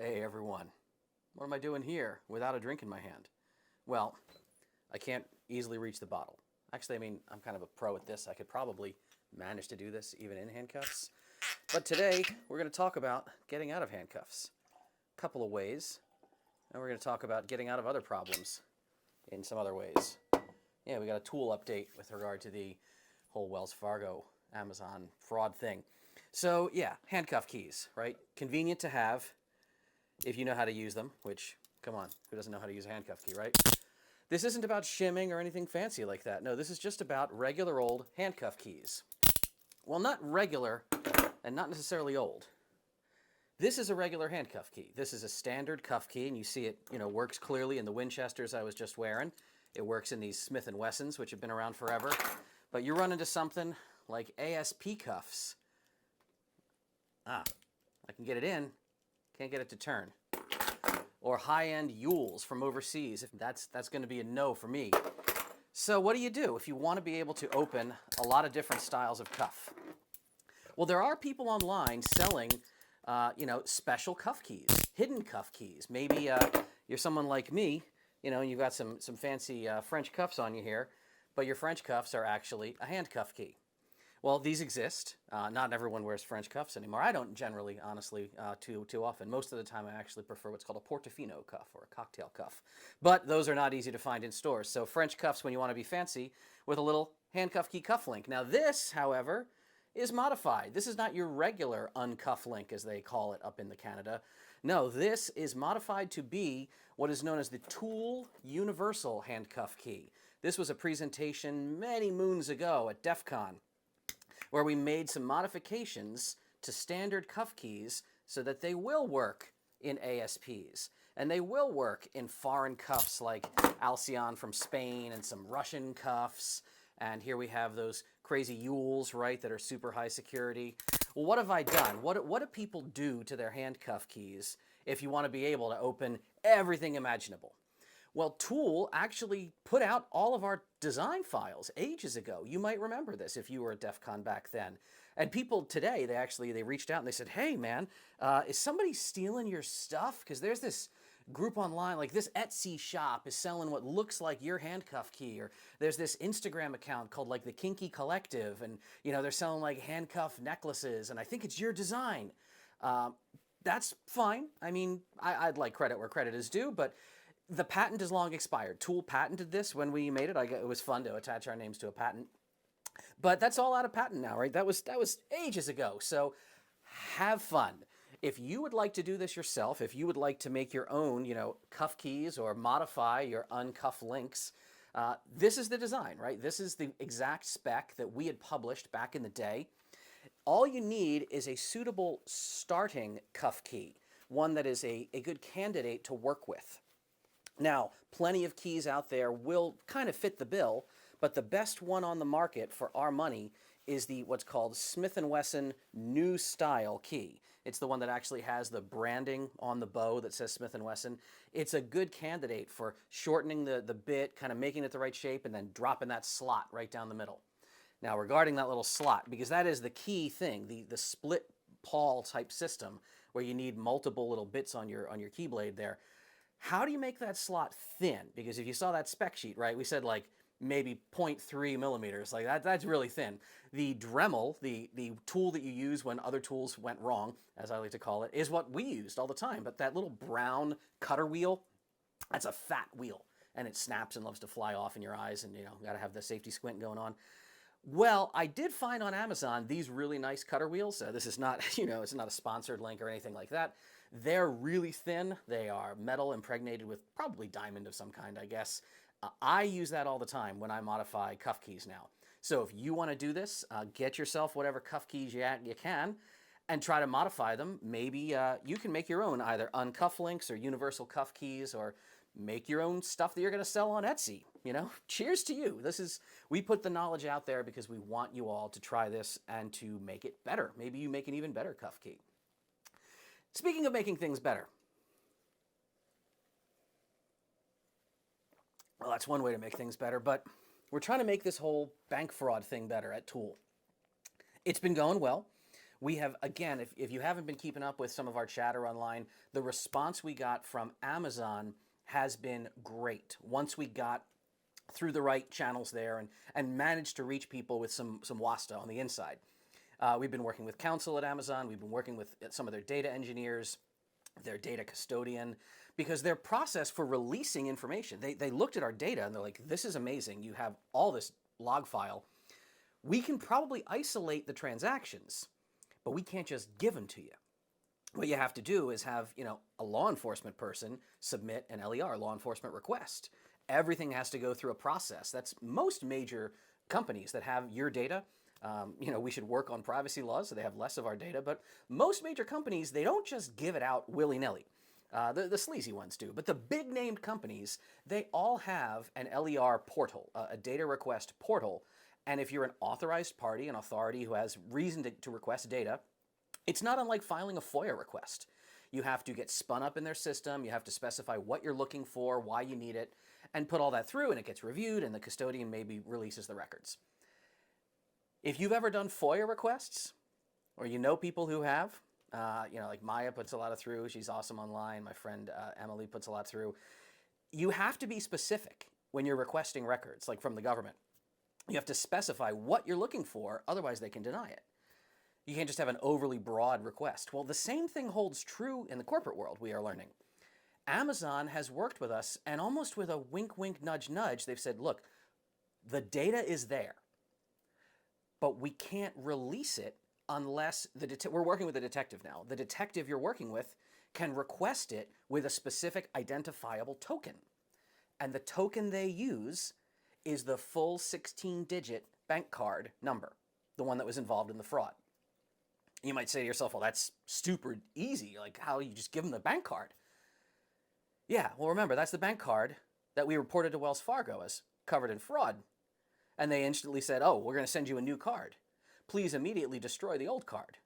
Hey everyone, what am I doing here without a drink in my hand? Well, I can't easily reach the bottle. Actually, I'm kind of a pro at this. I could probably manage to do this even in handcuffs. But today, we're going to talk about getting out of handcuffs. A couple of ways. And we're going to talk about getting out of other problems in some other ways. Yeah, we got a tool update with regard to the whole Wells Fargo Amazon fraud thing. So yeah, handcuff keys, right? Convenient to have if you know how to use them, which, come on, who doesn't know how to use a handcuff key, right? This isn't about shimming or anything fancy like that. No, this is just about regular old handcuff keys. Well, not regular and not necessarily old. This is a regular handcuff key. This is a standard cuff key, and you see it, works clearly in the Winchesters I was just wearing. It works in these Smith & Wessons, which have been around forever. But you run into something like ASP cuffs. I can get it in, can't get it to turn. Or high-end ULs from overseas. That's going to be a no for me. So what do you do if you want to be able to open a lot of different styles of cuff? Well, there are people online selling, special cuff keys, hidden cuff keys. Maybe you're someone like me, and you've got some fancy French cuffs on you here, but your French cuffs are actually a handcuff key. Well, these exist. Not everyone wears French cuffs anymore. I don't generally, honestly, too often. Most of the time, I actually prefer what's called a Portofino cuff or a cocktail cuff. But those are not easy to find in stores. So French cuffs when you want to be fancy with a little handcuff key cuff link. Now this, however, is modified. This is not your regular uncuff link, as they call it up in Canada. No, this is modified to be what is known as the TOOOL Universal Handcuff Key. This was a presentation many moons ago at DEF CON, where we made some modifications to standard cuff keys so that they will work in ASPs. And they will work in foreign cuffs like Alcyon from Spain and some Russian cuffs. And here we have those crazy ULs, right, that are super high security. Well, what have I done? What do people do to their handcuff keys if you want to be able to open everything imaginable? Well, TOOOL actually put out all of our design files ages ago. You might remember this if you were at DEF CON back then. And people today, they reached out and they said, hey man, is somebody stealing your stuff? Because there's this group online, like this Etsy shop is selling what looks like your handcuff key, or there's this Instagram account called like the Kinky Collective, and they're selling like handcuff necklaces, and I think it's your design. That's fine. I'd like credit where credit is due, but the patent is long expired. TOOOL patented this when we made it. It was fun to attach our names to a patent. But that's all out of patent now, right? That was ages ago. So have fun. If you would like to do this yourself, if you would like to make your own, cuff keys or modify your uncuff links, this is the design, right? This is the exact spec that we had published back in the day. All you need is a suitable starting cuff key, one that is a good candidate to work with. Now, plenty of keys out there will kind of fit the bill, but the best one on the market for our money is the what's called Smith & Wesson New Style key. It's the one that actually has the branding on the bow that says Smith & Wesson. It's a good candidate for shortening the bit, kind of making it the right shape, and then dropping that slot right down the middle. Now, regarding that little slot, because that is the key thing, the split pawl type system where you need multiple little bits on your keyblade there. How do you make that slot thin? Because if you saw that spec sheet, right, we said like maybe 0.3 millimeters. Like that's really thin. The Dremel, the tool that you use when other tools went wrong, as I like to call it, is what we used all the time. But that little brown cutter wheel, that's a fat wheel. And it snaps and loves to fly off in your eyes, and you got to have the safety squint going on. Well, I did find on Amazon these really nice cutter wheels. This is not, it's not a sponsored link or anything like that. They're really thin. They are metal impregnated with probably diamond of some kind, I guess. I use that all the time when I modify cuff keys now. So if you want to do this, get yourself whatever cuff keys you can and try to modify them. Maybe you can make your own either uncuff links or universal cuff keys, or make your own stuff that you're going to sell on Etsy. Cheers to you. We put the knowledge out there because we want you all to try this and to make it better. Maybe you make an even better cuff key. Speaking of making things better, well, that's one way to make things better, but we're trying to make this whole bank fraud thing better at TOOOL. It's been going well. We have, again, if you haven't been keeping up with some of our chatter online, the response we got from Amazon has been great. Once we got through the right channels there and managed to reach people with some WASTA on the inside. We've been working with counsel at Amazon. We've been working with some of their data engineers, their data custodian, because their process for releasing information, they looked at our data and they're like, this is amazing. You have all this log file. We can probably isolate the transactions, but we can't just give them to you. What you have to do is have, a law enforcement person submit an LER, law enforcement request. Everything has to go through a process. That's most major companies that have your data. We should work on privacy laws so they have less of our data, but most major companies, they don't just give it out willy-nilly. The sleazy ones do, but the big named companies, they all have an LER portal, a data request portal. And if you're an authorized party, an authority who has reason to request data, it's not unlike filing a FOIA request. You have to get spun up in their system, you have to specify what you're looking for, why you need it, and put all that through, and it gets reviewed, and the custodian maybe releases the records. If you've ever done FOIA requests, or you know people who have, like Maya puts a lot through, she's awesome online, my friend Emily puts a lot through, you have to be specific when you're requesting records, like from the government. You have to specify what you're looking for, otherwise they can deny it. You can't just have an overly broad request. Well, the same thing holds true in the corporate world, we are learning. Amazon has worked with us, and almost with a wink, wink, nudge, nudge, they've said, look, the data is there, but we can't release it unless we're working with a detective now. The detective you're working with can request it with a specific identifiable token. And the token they use is the full 16-digit bank card number, the one that was involved in the fraud. You might say to yourself, well, that's super easy. Like, how you just give them the bank card? Yeah, well, remember, that's the bank card that we reported to Wells Fargo as covered in fraud. And they instantly said, oh, we're going to send you a new card. Please immediately destroy the old card,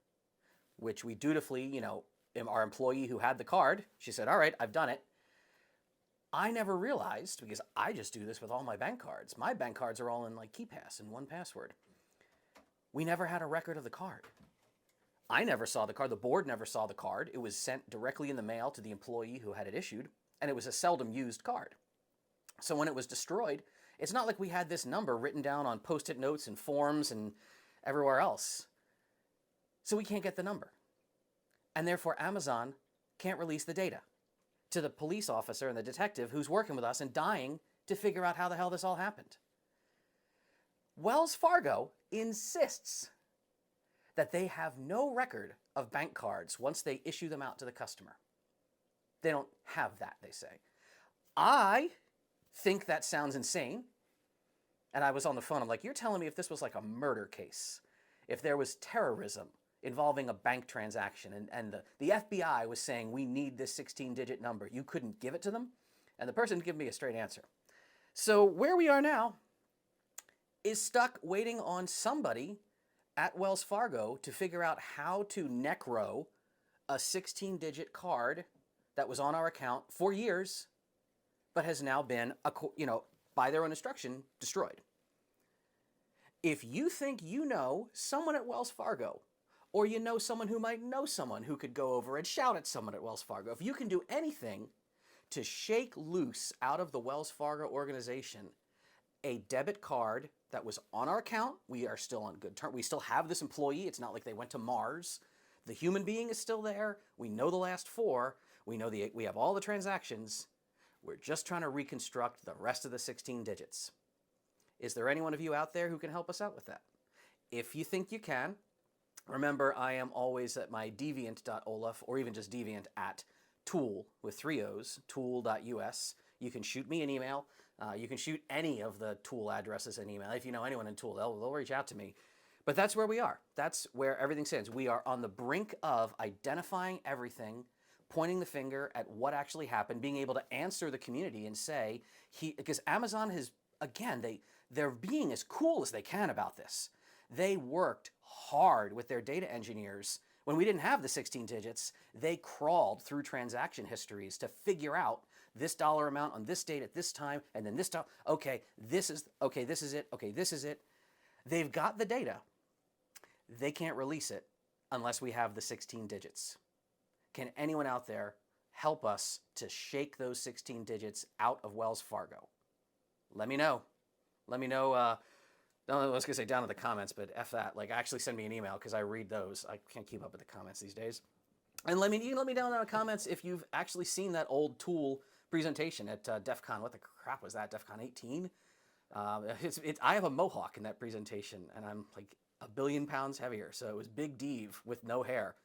which we dutifully, our employee who had the card, she said, all right, I've done it. I never realized, because I just do this with all my bank cards. My bank cards are all in like KeyPass and 1Password. We never had a record of the card. I never saw the card. The board never saw the card. It was sent directly in the mail to the employee who had it issued, and it was a seldom used card. So when it was destroyed, it's not like we had this number written down on Post-it notes and forms and everywhere else. So we can't get the number. And therefore Amazon can't release the data to the police officer and the detective who's working with us and dying to figure out how the hell this all happened. Wells Fargo insists that they have no record of bank cards once they issue them out to the customer. They don't have that, they say. I think that sounds insane. And I was on the phone, I'm like, you're telling me if this was like a murder case, if there was terrorism involving a bank transaction and the FBI was saying we need this 16-digit number, you couldn't give it to them? And the person gave me a straight answer. So where we are now is stuck waiting on somebody at Wells Fargo to figure out how to necro a 16-digit card that was on our account for years, but has now been, by their own instruction, destroyed. If you think you know someone at Wells Fargo, or you know someone who might know someone who could go over and shout at someone at Wells Fargo, if you can do anything to shake loose out of the Wells Fargo organization a debit card that was on our account, we are still on good terms. We still have this employee. It's not like they went to Mars. The human being is still there. We know the last four. We know we have all the transactions. We're just trying to reconstruct the rest of the 16 digits. Is there any one of you out there who can help us out with that? If you think you can, remember I am always at my deviant.olaf, or even just deviant at TOOOL with 3 O's, tool.us. You can shoot me an email. You can shoot any of the TOOOL addresses an email. If you know anyone in TOOOL, they'll reach out to me. But that's where we are. That's where everything stands. We are on the brink of identifying everything, pointing the finger at what actually happened, being able to answer the community and say, because Amazon has, again, they're being as cool as they can about this. They worked hard with their data engineers. When we didn't have the 16 digits, they crawled through transaction histories to figure out this dollar amount on this date at this time, and then this time, this is it, this is it. They've got the data. They can't release it unless we have the 16 digits. Can anyone out there help us to shake those 16 digits out of Wells Fargo? Let me know. Let me know. No, I was going to say down in the comments, but F that. Like, actually send me an email because I read those. I can't keep up with the comments these days. And you can let me down in the comments if you've actually seen that old TOOOL presentation at DEF CON. What the crap was that? DEF CON 18? I have a mohawk in that presentation, and I'm like a billion pounds heavier. So it was Big Dave with no hair.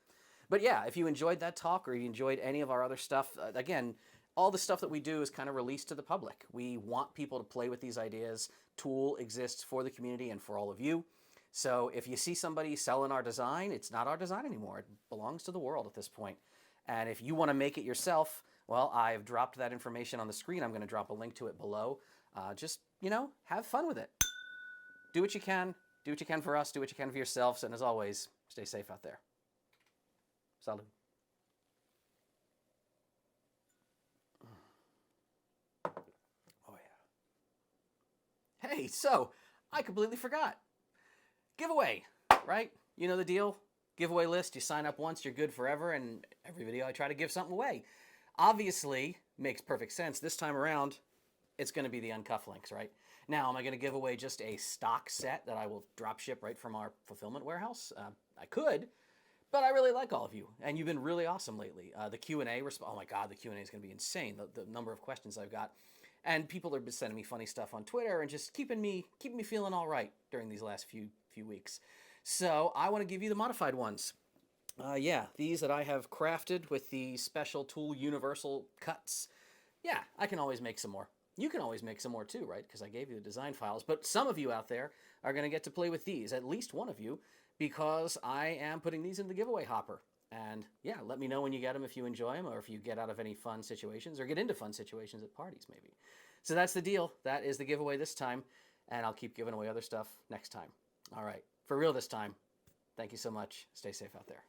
But yeah, if you enjoyed that talk or you enjoyed any of our other stuff, again, all the stuff that we do is kind of released to the public. We want people to play with these ideas. TOOOL exists for the community and for all of you. So if you see somebody selling our design, it's not our design anymore. It belongs to the world at this point. And if you want to make it yourself, well, I've dropped that information on the screen. I'm going to drop a link to it below. Just, have fun with it. Do what you can. Do what you can for us. Do what you can for yourselves. And as always, stay safe out there. Salud. Oh, yeah. Hey, so I completely forgot. Giveaway, right? You know the deal. Giveaway list. You sign up once, you're good forever. And every video I try to give something away. Obviously, makes perfect sense. This time around, it's going to be the Uncuff links, right? Now, am I going to give away just a stock set that I will drop ship right from our fulfillment warehouse? I could, but I really like all of you, and you've been really awesome lately. The Q&A, oh my God, the Q&A is going to be insane, the number of questions I've got. And people have been sending me funny stuff on Twitter and just keeping me feeling all right during these last few weeks. So I want to give you the modified ones. Yeah, these that I have crafted with the special TOOOL universal cuts. Yeah, I can always make some more. You can always make some more too, right? Because I gave you the design files. But some of you out there are going to get to play with these, at least one of you, because I am putting these in the giveaway hopper. And yeah, let me know when you get them if you enjoy them or if you get out of any fun situations or get into fun situations at parties maybe. So that's the deal. That is the giveaway this time. And I'll keep giving away other stuff next time. All right. For real this time. Thank you so much. Stay safe out there.